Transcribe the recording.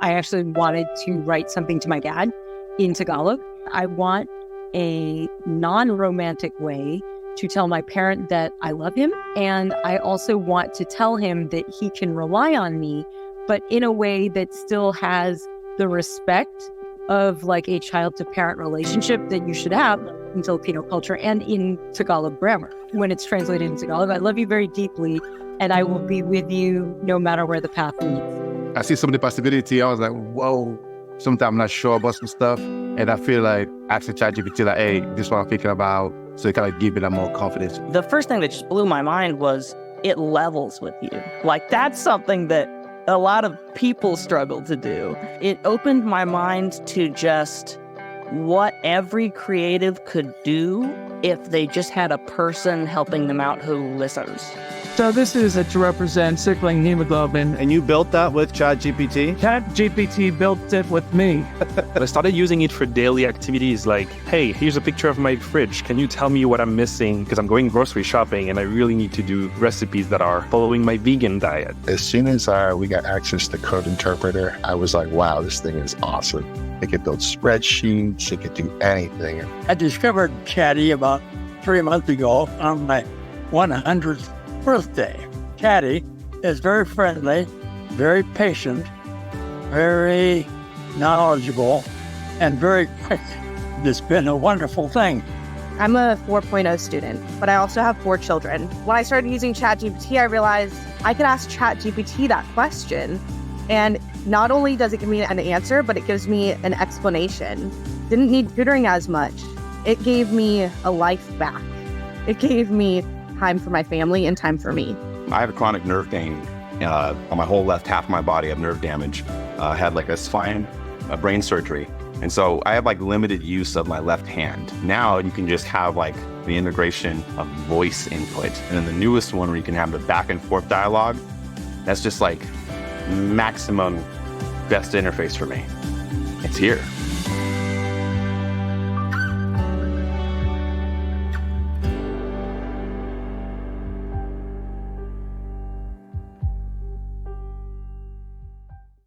I actually wanted to write something to my dad in Tagalog. I want a non-romantic way to tell my parent that I love him. And I also want to tell him that he can rely on me, but in a way that still has the respect of like a child to parent relationship that you should have in Filipino culture and in Tagalog grammar. When it's translated in Tagalog, I love you very deeply and I will be with you no matter where the path leads. I see some of the possibility. I was like, whoa, sometimes I'm not sure about some stuff. And I feel like asking ChatGPT, like, hey, this is what I'm thinking about. So it kind of give me that more confidence. The first thing that just blew my mind was it levels with you. Like, that's something that a lot of people struggle to do. It opened my mind to just what every creative could do if they just had a person helping them out who listens. So this is to represent sickling hemoglobin. And you built that with ChatGPT? ChatGPT built it with me. I started using it for daily activities like, hey, here's a picture of my fridge. Can you tell me what I'm missing? Because I'm going grocery shopping and I really need to do recipes that are following my vegan diet. As soon as we got access to Code Interpreter, I was like, wow, this thing is awesome. It could build spreadsheets. It could do anything. I discovered Chatty about 3 months ago on my 100th birthday. Chatty is very friendly, very patient, very knowledgeable, and very quick. It's been a wonderful thing. I'm a 4.0 student, but I also have 4 children. When I started using ChatGPT, I realized I could ask ChatGPT that question, and not only does it give me an answer, but it gives me an explanation. Didn't need tutoring as much. It gave me a life back. It gave me time for my family and time for me. I have a chronic nerve pain on my whole left half of my body. I have nerve damage. I had like a brain surgery. And so I have like limited use of my left hand. Now you can just have like the integration of voice input. And then the newest one where you can have the back and forth dialogue, that's just like maximum best interface for me. It's here.